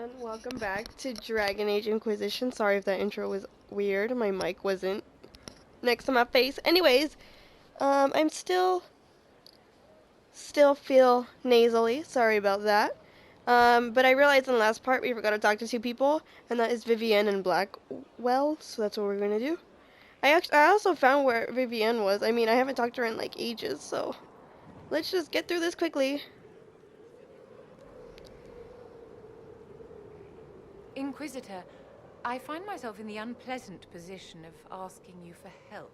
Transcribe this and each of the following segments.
everyone, welcome back to Dragon Age Inquisition. Sorry if that intro was weird, my mic wasn't next to my face. Anyways, I'm still feel nasally, sorry about that. But I realized in the last part we forgot to talk to two people, and that is Vivienne and Blackwell, so that's what we're gonna do. I also found where Vivienne was. I mean, I haven't talked to her in like ages, so let's just get through this quickly. Inquisitor, I find myself in the unpleasant position of asking you for help.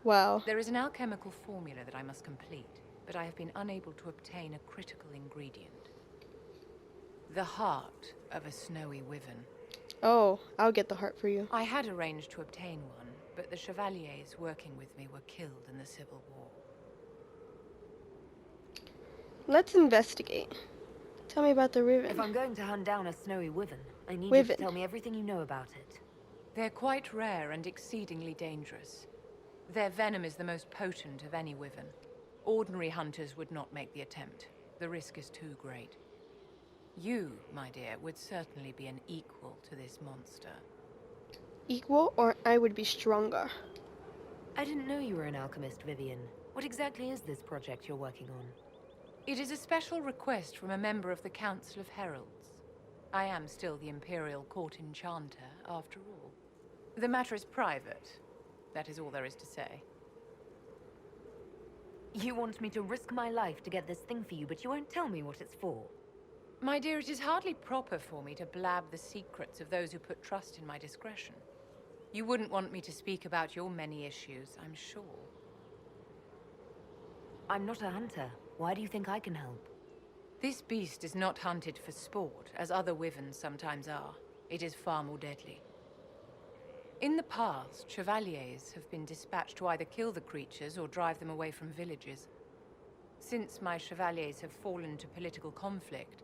Wow. There is an alchemical formula that I must complete, but I have been unable to obtain a critical ingredient. The heart of a snowy wyvern. Oh, I'll get the heart for you. I had arranged to obtain one, but the chevaliers working with me were killed in the Civil War. Let's investigate. Tell me about the Riven. If I'm going to hunt down a snowy wyvern, I need you to tell me everything you know about it. They're quite rare and exceedingly dangerous. Their venom is the most potent of any wyvern. Ordinary hunters would not make the attempt. The risk is too great. You, my dear, would certainly be an equal to this monster. Equal, or I would be stronger? I didn't know you were an alchemist, Vivienne. What exactly is this project you're working on? It is a special request from a member of the Council of Heralds. I am still the Imperial Court Enchanter, after all. The matter is private. That is all there is to say. You want me to risk my life to get this thing for you, but you won't tell me what it's for. My dear, it is hardly proper for me to blab the secrets of those who put trust in my discretion. You wouldn't want me to speak about your many issues, I'm sure. I'm not a hunter. Why do you think I can help? This beast is not hunted for sport, as other wyverns sometimes are. It is far more deadly. In the past, chevaliers have been dispatched to either kill the creatures or drive them away from villages. Since my chevaliers have fallen to political conflict,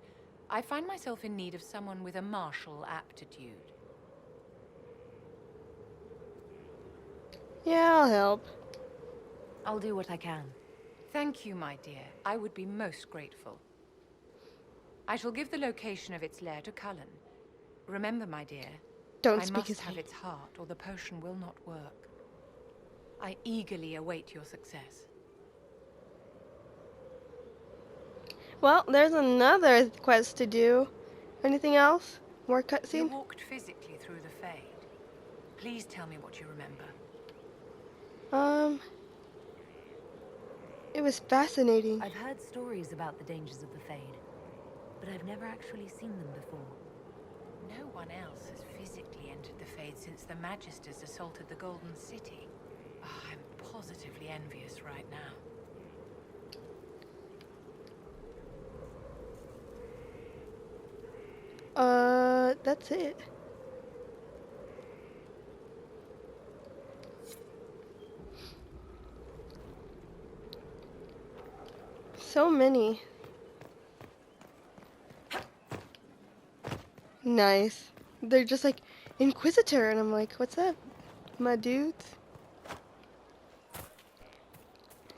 I find myself in need of someone with a martial aptitude. Yeah, I'll help. I'll do what I can. Thank you, my dear. I would be most grateful. I shall give the location of its lair to Cullen. Remember, my dear, Don't I speak must his have name. its heart, or the potion will not work. I eagerly await your success. Well, there's another quest to do. Anything else? More You cutscene? walked physically through the Fade. Please tell me what you remember. It was fascinating. I've heard stories about the dangers of the Fade, but I've never actually seen them before. No one else has physically entered the Fade since the Magisters assaulted the Golden City. Oh, I'm positively envious right now. That's it. So many. Nice. They're just like, Inquisitor, and I'm like, what's up, my dudes?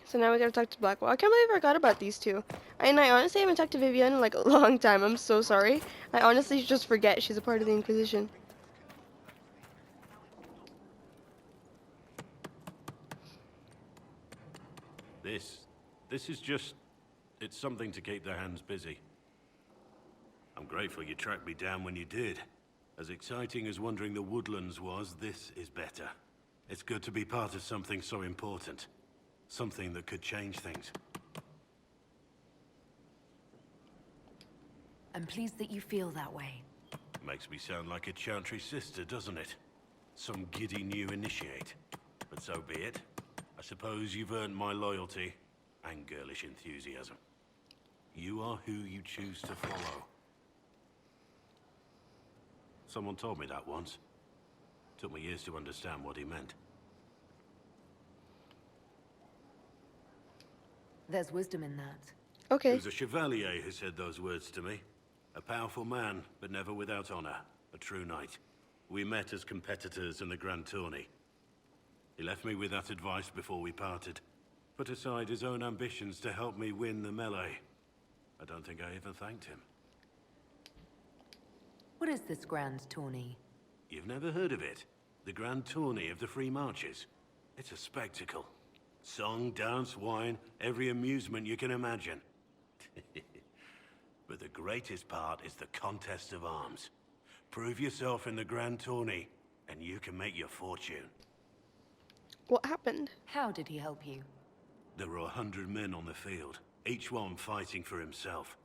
So now we gotta talk to Blackwell. I can't believe I forgot about these two. And I honestly haven't talked to Vivienne in like a long time. I'm so sorry. I honestly just forget she's a part of the Inquisition. This is just... it's something to keep their hands busy. I'm grateful you tracked me down when you did. As exciting as wandering the woodlands was, this is better. It's good to be part of something so important. Something that could change things. I'm pleased that you feel that way. Makes me sound like a Chantry sister, doesn't it? Some giddy new initiate. But so be it. I suppose you've earned my loyalty and girlish enthusiasm. You are who you choose to follow. Someone told me that once. Took me years to understand what he meant. There's wisdom in that. It Okay. was a chevalier who said those words to me. A powerful man, but never without honor. A true knight. We met as competitors in the Grand Tourney. He left me with that advice before we parted. Put aside his own ambitions to help me win the melee. I don't think I even thanked him. is this grand tourney? You've never heard of it? The Grand Tourney of the Free Marches. It's a spectacle. Song, dance, wine, every amusement you can imagine. But the greatest part is the contest of arms. Prove yourself in the Grand Tourney, and you can make your fortune. What happened? How did he help you? There were 100 men on the field, each one fighting for himself.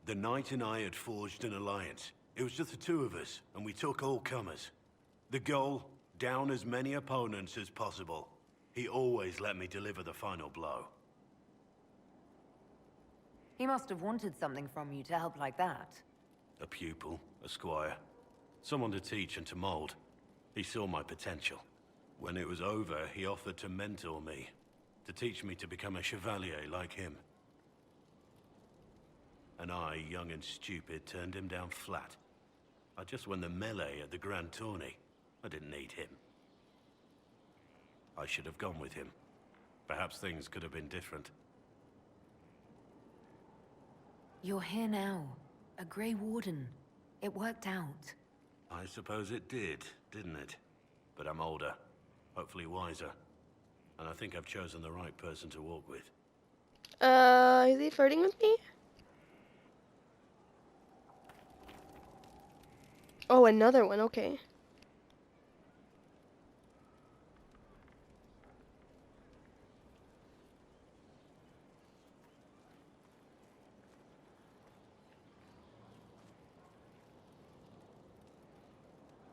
The knight and I had forged an alliance. It was just the two of us, and we took all comers. The goal, down as many opponents as possible. He always let me deliver the final blow. He must have wanted something from you to help like that. A pupil, a squire. Someone to teach and to mold. He saw my potential. When it was over, he offered to mentor me. To teach me to become a chevalier like him. And I, young and stupid, turned him down flat. I just won the melee at the Grand Tourney. I didn't need him. I should have gone with him. Perhaps things could have been different. You're here now. A Grey Warden. It worked out. I suppose it did, didn't it? But I'm older. Hopefully wiser. And I think I've chosen the right person to walk with. Is he flirting with me? Oh, another one, okay.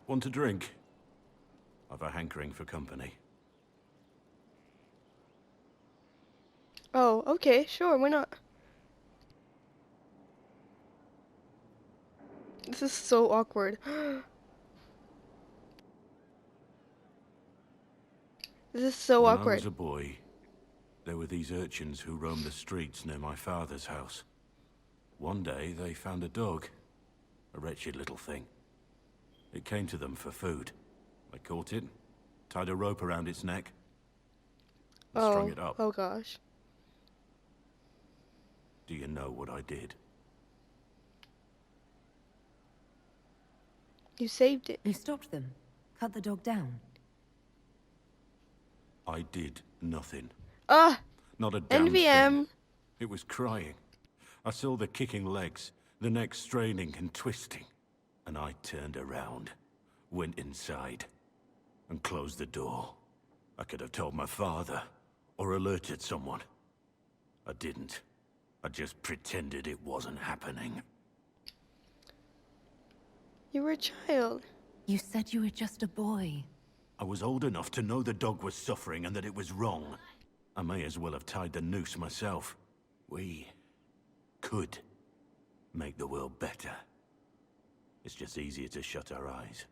Want a drink? I've a hankering for company. Oh, okay, sure, why not? This is so awkward. This is so When I awkward. was a boy, there were these urchins who roamed the streets near my father's house. One day, they found a dog. A wretched little thing. It came to them for food. I caught it, tied a rope around its neck, and strung it up. Oh gosh. Do you know what I did? You saved it. You stopped them. Cut the dog down. I did nothing. Ah! Not a damn NVM. thing. It was crying. I saw the kicking legs, the neck straining and twisting. And I turned around, went inside, and closed the door. I could have told my father, or alerted someone. I didn't. I just pretended it wasn't happening. You were a child. You said you were just a boy. I was old enough to know the dog was suffering and that it was wrong. I may as well have tied the noose myself. We could make the world better. It's just easier to shut our eyes.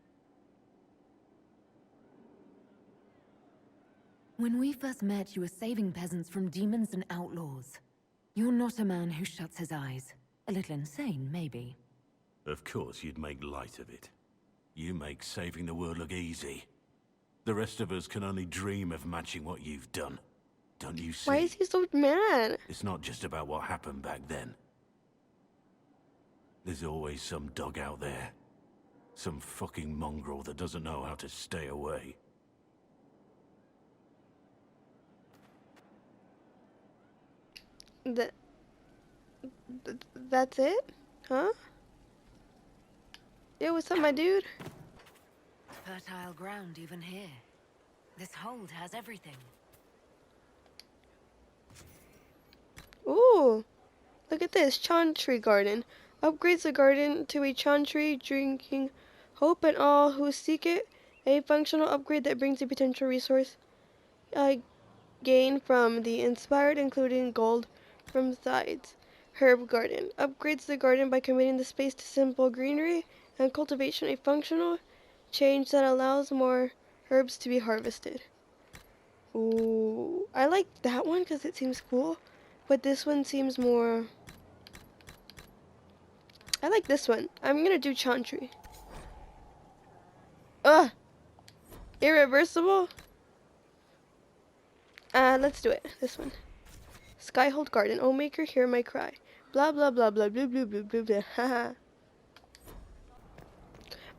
When we first met, you were saving peasants from demons and outlaws. You're not a man who shuts his eyes. A little insane, maybe. Of course you'd make light of it. You make saving the world look easy. The rest of us can only dream of matching what you've done. Don't you see? Why is he so mad? It's not just about what happened back then. There's always some dog out there. Some fucking mongrel that doesn't know how to stay away. That's it? Huh? Yo, what's up, my dude? Fertile ground even here. This hold has everything. Ooh, look at this, Chantry Garden. Upgrades the garden to a Chantry, drinking hope and all who seek it. A functional upgrade that brings a potential resource gain from the inspired, including gold from sides. Herb Garden. Upgrades the garden by committing the space to simple greenery and cultivation. A functional change that allows more herbs to be harvested. Ooh, I like that one because it seems cool. But this one seems more... I like this one. I'm gonna do Chantry. Ugh! Irreversible? Let's do it. This one. Skyhold Garden. Oh, maker, hear my cry. Blah, blah, blah, blah, blah, blah, blah, blah, blah. Haha.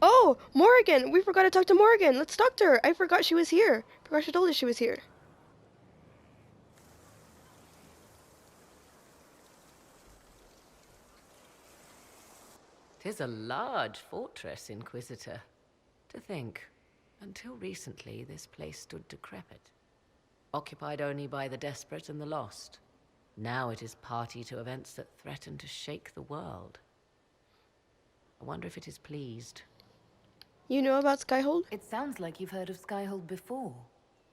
Oh, Morrigan! We forgot to talk to Morrigan. Let's talk to her. I forgot she was here. Forgot she told us she was here. "'Tis a large fortress, Inquisitor. To think, until recently this place stood decrepit, occupied only by the desperate and the lost. Now it is party to events that threaten to shake the world. I wonder if it is pleased." You know about Skyhold? It sounds like you've heard of Skyhold before.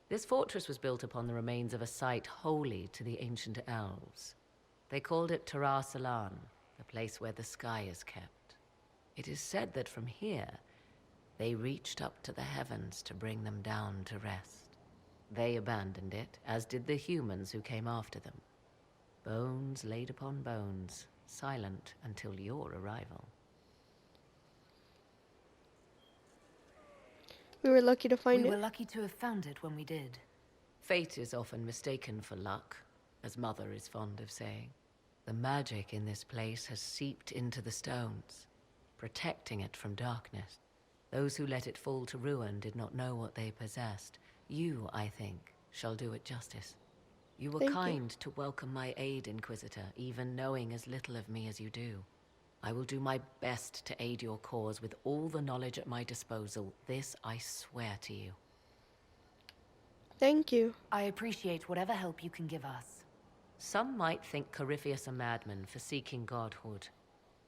This fortress was built upon the remains of a site holy to the ancient elves. They called it Tarar Salan, the place where the sky is kept. It is said that from here, they reached up to the heavens to bring them down to rest. They abandoned it, as did the humans who came after them. Bones laid upon bones, silent until your arrival. We were lucky to find We it. were lucky to have found it when we did. Fate is often mistaken for luck, as Mother is fond of saying. The magic in this place has seeped into the stones, protecting it from darkness. Those who let it fall to ruin did not know what they possessed. You, I think, shall do it justice. You were Thank you. kind to welcome my aid, Inquisitor, even knowing as little of me as you do. I will do my best to aid your cause with all the knowledge at my disposal. This I swear to you. Thank you. I appreciate whatever help you can give us. Some might think Corypheus a madman for seeking godhood.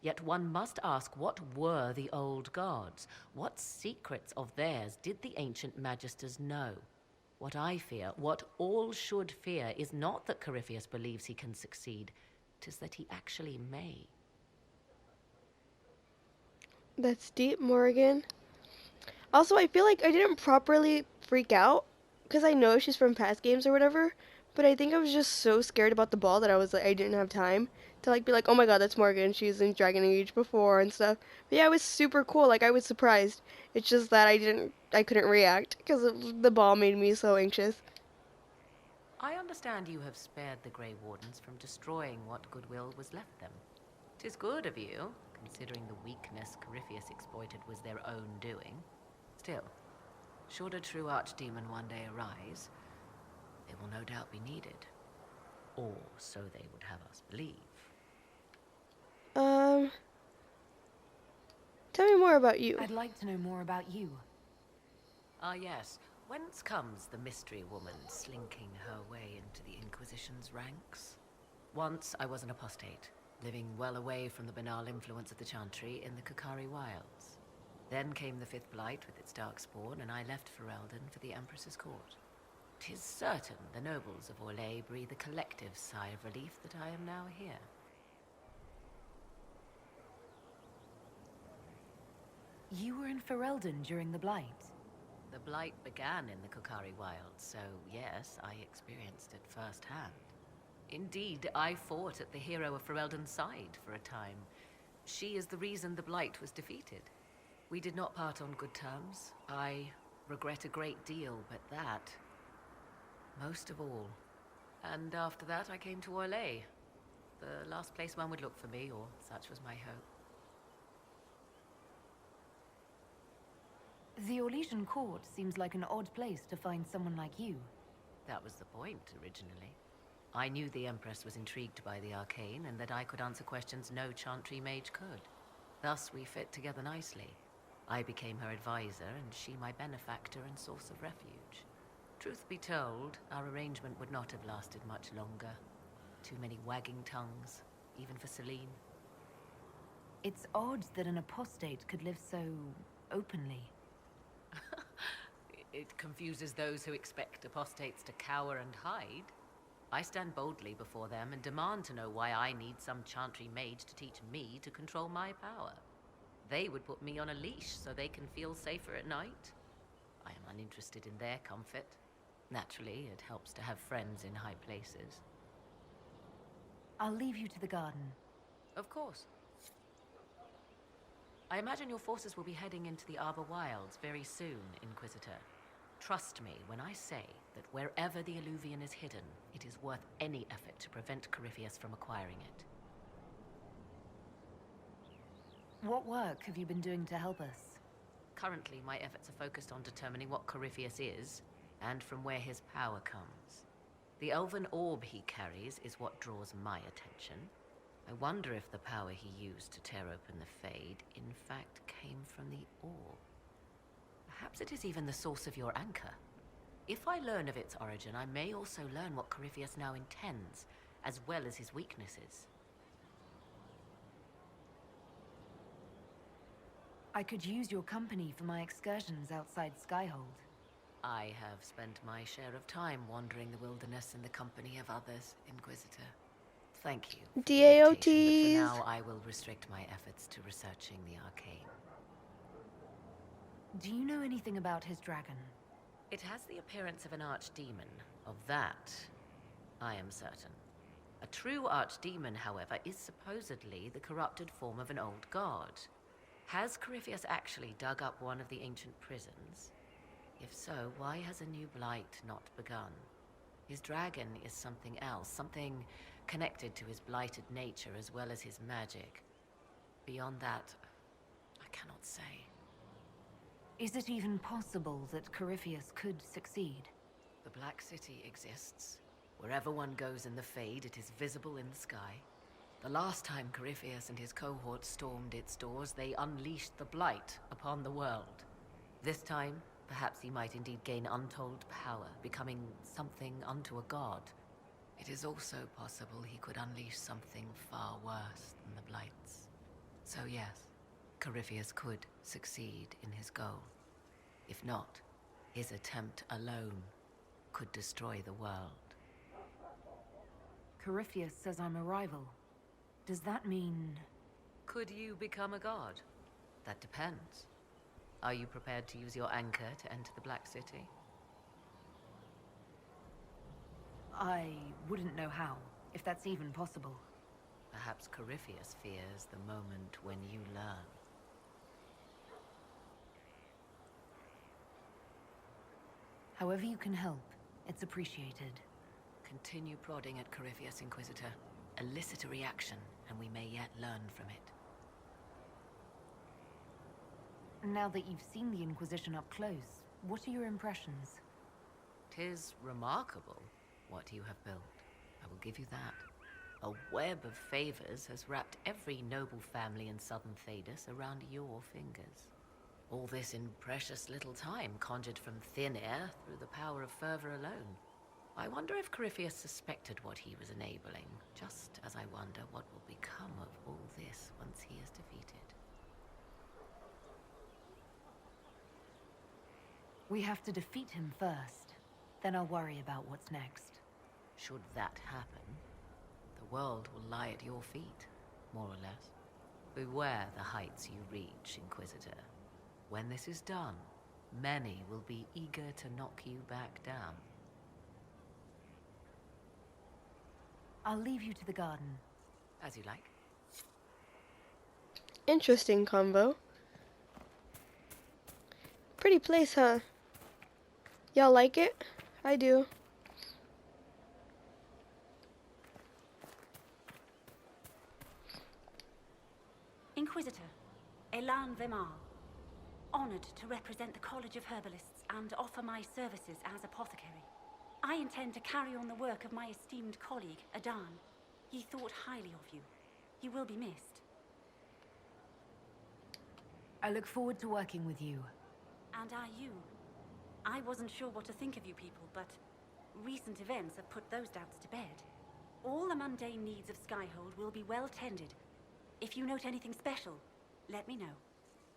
Yet one must ask, what were the old gods? What secrets of theirs did the ancient magisters know? What I fear, what all should fear, is not that Corypheus believes he can succeed. 'Tis that he actually may. That's deep, Morrigan. Also, I feel like I didn't properly freak out because I know she's from past games or whatever, but I think I was just so scared about the ball that I was like, I didn't have time to like be like, oh my god, that's Morgan. She's in Dragon Age before and stuff. But yeah, it was super cool. Like I was surprised. It's just that I couldn't react because the ball made me so anxious. I understand you have spared the Grey Wardens from destroying what goodwill was left them. 'Tis good of you, considering the weakness Corypheus exploited was their own doing. Still, should a true archdemon one day arise, they will no doubt be needed. Or so they would have us believe. Tell me more about you. I'd like to know more about you. Ah yes, whence comes the mystery woman slinking her way into the Inquisition's ranks? Once I was an apostate, living well away from the banal influence of the Chantry in the Kukari Wilds. Then came the Fifth Blight with its darkspawn, and I left Ferelden for the Empress's court. 'Tis certain the nobles of Orlais breathe a collective sigh of relief that I am now here. You were in Ferelden during the Blight. The Blight began in the Kukari Wilds, so yes, I experienced it firsthand. Indeed, I fought at the hero of Ferelden's side for a time. She is the reason the Blight was defeated. We did not part on good terms. I regret a great deal, but that, most of all. And after that, I came to Orlais. The last place one would look for me, or such was my hope. The Orlesian court seems like an odd place to find someone like you. That was the point, originally. I knew the Empress was intrigued by the arcane, and that I could answer questions no Chantry mage could. Thus we fit together nicely. I became her advisor, and she my benefactor and source of refuge. Truth be told, our arrangement would not have lasted much longer. Too many wagging tongues, even for Celine. It's odd that an apostate could live so openly. It confuses those who expect apostates to cower and hide. I stand boldly before them and demand to know why I need some Chantry mage to teach me to control my power. They would put me on a leash so they can feel safer at night. I am uninterested in their comfort. Naturally, it helps to have friends in high places. I'll leave you to the garden. Of course. I imagine your forces will be heading into the Arbor Wilds very soon, Inquisitor. Trust me when I say that wherever the Illuvian is hidden, it is worth any effort to prevent Corypheus from acquiring it. What work have you been doing to help us? Currently, my efforts are focused on determining what Corypheus is, and from where his power comes. The elven orb he carries is what draws my attention. I wonder if the power he used to tear open the Fade, in fact, came from the orb. Perhaps it is even the source of your anchor. If I learn of its origin, I may also learn what Corypheus now intends, as well as his weaknesses. I could use your company for my excursions outside Skyhold. I have spent my share of time wandering the wilderness in the company of others, Inquisitor. Thank you for the invitation, but DAOTs. for now I will restrict my efforts to researching the arcane. Do you know anything about his dragon? It has the appearance of an archdemon. Of that, I am certain. A true archdemon, however, is supposedly the corrupted form of an old god. Has Corypheus actually dug up one of the ancient prisons? If so, why has a new blight not begun? His dragon is something else, something connected to his blighted nature as well as his magic. Beyond that, I cannot say. Is it even possible that Corypheus could succeed? The Black City exists. Wherever one goes in the Fade, it is visible in the sky. The last time Corypheus and his cohort stormed its doors, they unleashed the Blight upon the world. This time, perhaps he might indeed gain untold power, becoming something unto a god. It is also possible he could unleash something far worse than the Blights. So yes, Corypheus could succeed in his goal. If not, his attempt alone could destroy the world. Corypheus says I'm a rival. Does that mean... Could you become a god? That depends. Are you prepared to use your anchor to enter the Black City? I wouldn't know how, if that's even possible. Perhaps Corypheus fears the moment when you learn. However you can help, it's appreciated. Continue prodding at Corypheus, Inquisitor. Elicit a reaction, and we may yet learn from it. Now that you've seen the Inquisition up close, what are your impressions? 'Tis remarkable what you have built. I will give you that. A web of favors has wrapped every noble family in southern Thedas around your fingers. All this in precious little time, conjured from thin air through the power of fervor alone. I wonder if Corypheus suspected what he was enabling, just as I wonder what will become of all this once he is defeated. We have to defeat him first. Then I'll worry about what's next. Should that happen, the world will lie at your feet, more or less. Beware the heights you reach, Inquisitor. When this is done, many will be eager to knock you back down. I'll leave you to the garden. As you like. Interesting combo. Pretty place, huh? Y'all like it? I do. Inquisitor, Elan Vemar. Honored to represent the College of Herbalists and offer my services as apothecary. I intend to carry on the work of my esteemed colleague, Adan. He thought highly of you. You will be missed. I look forward to working with you. And are you? I wasn't sure what to think of you people, but recent events have put those doubts to bed. All the mundane needs of Skyhold will be well tended. If you note anything special, let me know.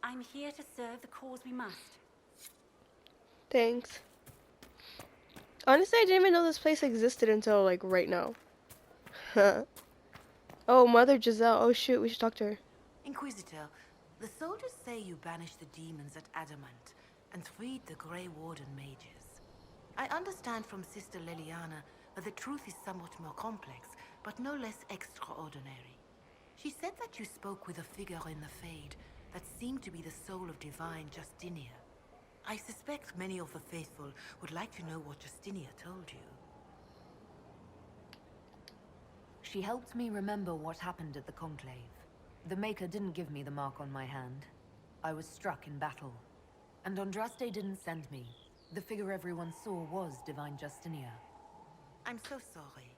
I'm here to serve the cause we must. Thanks. Honestly, I didn't even know this place existed until, like, right now. Oh, Mother Giselle. Oh, shoot. We should talk to her. Inquisitor, the soldiers say you banished the demons at Adamant and freed the Grey Warden mages. I understand from Sister Liliana that the truth is somewhat more complex, but no less extraordinary. She said that you spoke with a figure in the Fade that seemed to be the soul of divine Justinia. I suspect many of the faithful would like to know what Justinia told you. She helped me remember what happened at the Conclave. The Maker didn't give me the mark on my hand. I was struck in battle. And Andraste didn't send me. The figure everyone saw was Divine Justinia. I'm so sorry.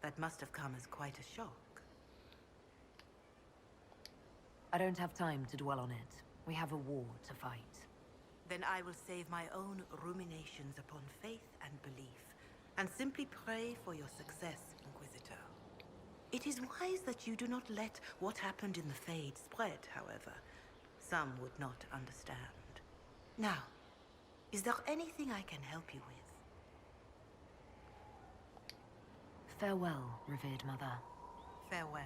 That must have come as quite a shock. I don't have time to dwell on it. We have a war to fight. Then I will save my own ruminations upon faith and belief, and simply pray for your success, Inquisitor. It is wise that you do not let what happened in the Fade spread, however. Some would not understand. Now, is there anything I can help you with? Farewell, revered mother. Farewell.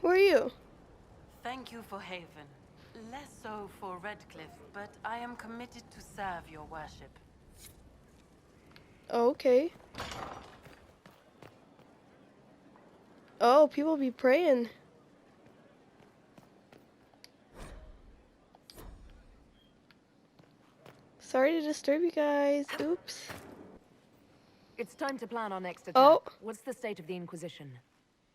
Who are you? Thank you for Haven. Less so for Redcliffe, but I am committed to serve your worship. Okay. Oh, people be praying. Sorry to disturb you guys. Oops. It's time to plan our next attack. Oh. What's the state of the Inquisition?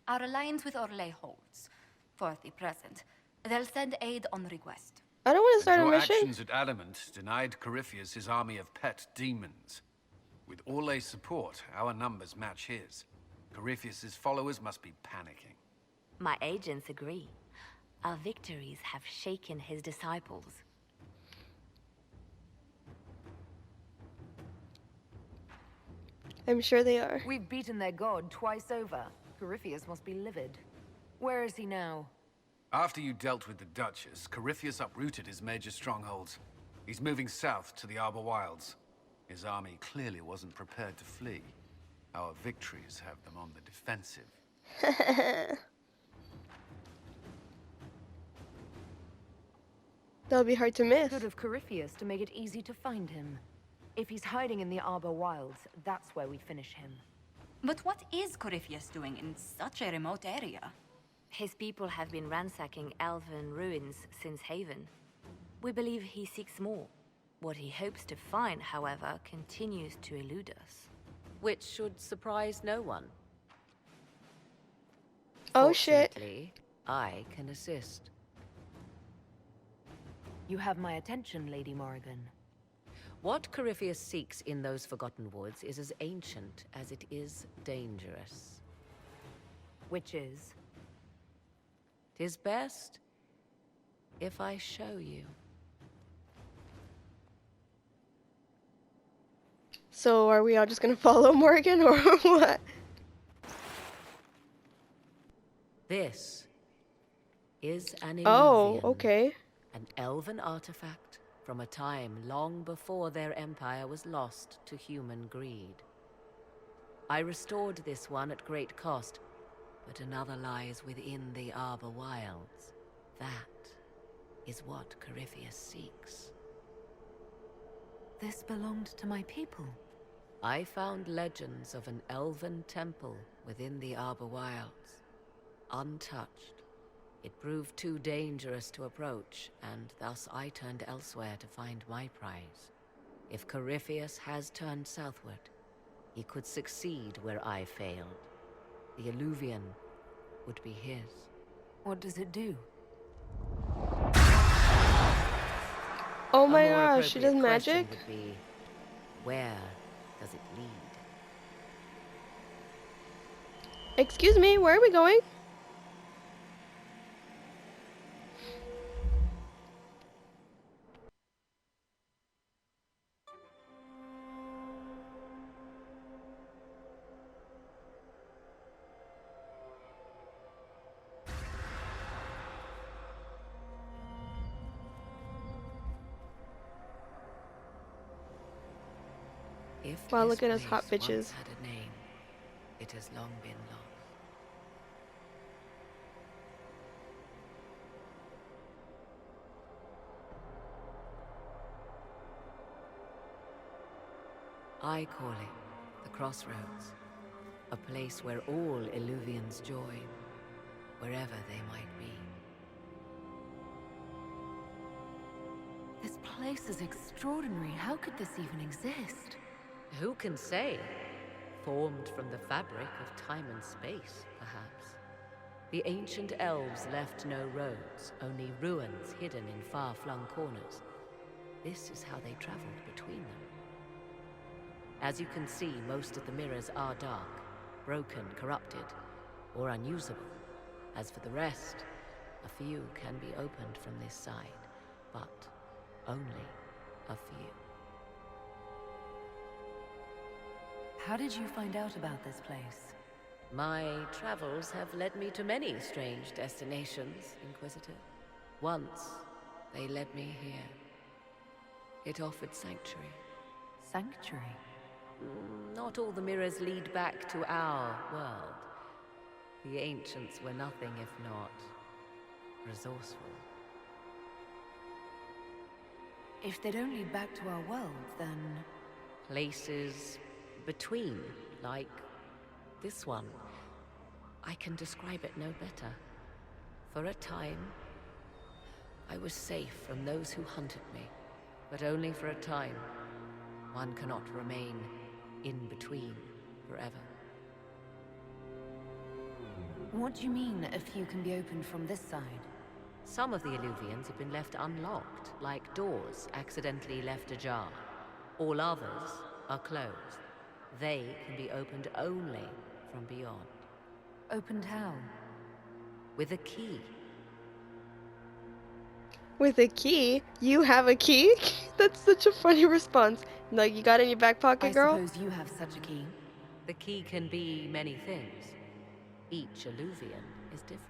Our alliance with Orlais holds, for the present. They'll send aid on request. I don't want to start a Your mission. actions at Adamant denied Corypheus his army of pet demons. With Orlay's support, our numbers match his. Corypheus's followers must be panicking. My agents agree. Our victories have shaken his disciples. I'm sure they are. We've beaten their god twice over. Corypheus must be livid. Where is he now? After you dealt with the Duchess, Corypheus uprooted his major strongholds. He's moving south to the Arbor Wilds. His army clearly wasn't prepared to flee. Our victories have them on the defensive. That'll be hard to miss. Good of Corypheus to make it easy to find him. If he's hiding in the Arbor Wilds, that's where we finish him. But what is Corypheus doing in such a remote area? His people have been ransacking elven ruins since Haven. We believe he seeks more. What he hopes to find, however, continues to elude us. Which should surprise no one. Oh shit. Fortunately, I can assist. You have my attention, Lady Morrigan. What Corypheus seeks in those Forgotten Woods is as ancient as it is dangerous. Which is? 'Tis best if I show you. So are we all just gonna follow Morgan or what? This is an Oh, Illuvian, okay. an elven artifact from a time long before their empire was lost to human greed. I restored this one at great cost, but another lies within the Arbor Wilds. That is what Corypheus seeks. This belonged to my people. I found legends of an elven temple within the Arbor Wilds, untouched. It proved too dangerous to approach, and thus I turned elsewhere to find my prize. If Corypheus has turned southward, he could succeed where I failed. The Illuvian would be his. What does it do? Oh my A more gosh, she does appropriate question magic? would be, where does it lead? Excuse me, where are we going? If Wow, this look at us hot place bitches. once had a name, it has long been lost. I call it the Crossroads, a place where all Illuvians join, wherever they might be. This place is extraordinary. How could this even exist? Who can say? Formed from the fabric of time and space, perhaps. The ancient elves left no roads, only ruins hidden in far-flung corners. This is how they traveled between them. As you can see, most of the mirrors are dark, broken, corrupted, or unusable. As for the rest, a few can be opened from this side, but only a few. How did you find out about this place? My travels have led me to many strange destinations, Inquisitor. Once, they led me here. It offered sanctuary. Sanctuary? Not all the mirrors lead back to our world. The ancients were nothing if not resourceful. If they don't lead back to our world, then... Places between, like this one. I can describe it no better. For a time, I was safe from those who hunted me, but only for a time. One cannot remain in between forever. What do you mean, a few can be opened from this side? Some of the Illuvians have been left unlocked, like doors accidentally left ajar. All others are closed. They can be opened only from beyond. Opened how? With a key. With a key? You have a key? That's such a funny response. Like, you got it in your back pocket, girl? I suppose you have such a key. The key can be many things. Each Illuvian is different.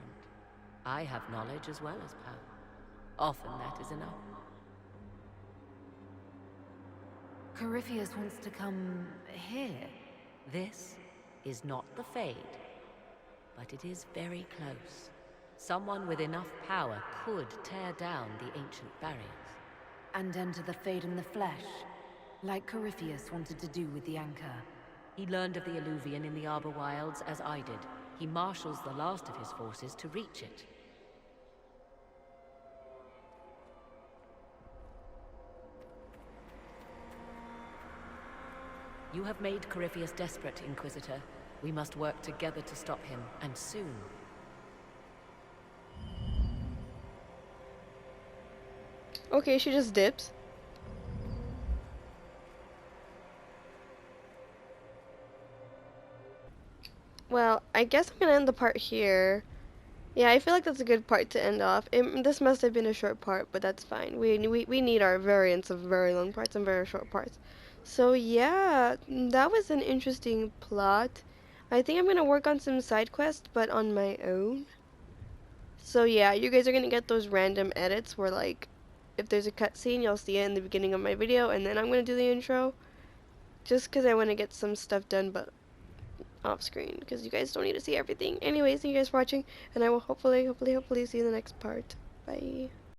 I have knowledge as well as power. Often that is enough. Corypheus wants to come here. This is not the Fade, but it is very close. Someone with enough power could tear down the ancient barriers. And enter the Fade in the flesh, like Corypheus wanted to do with the Anchor. He learned of the Illuvian in the Arbor Wilds as I did. He marshals the last of his forces to reach it. You have made Corypheus desperate, Inquisitor. We must work together to stop him, and soon. Okay, she just dips. Well, I guess I'm gonna end the part here. Yeah, I feel like that's a good part to end off. This must have been a short part, but that's fine. We need our variants of very long parts and very short parts. So yeah, that was an interesting plot. I think I'm gonna work on some side quests, but on my own. So yeah, you guys are gonna get those random edits where, like, if there's a cutscene, you'll see it in the beginning of my video, and then I'm gonna do the intro. Just because I want to get some stuff done, but off screen, because you guys don't need to see everything. Anyways, thank you guys for watching, and I will hopefully see you in the next part. Bye.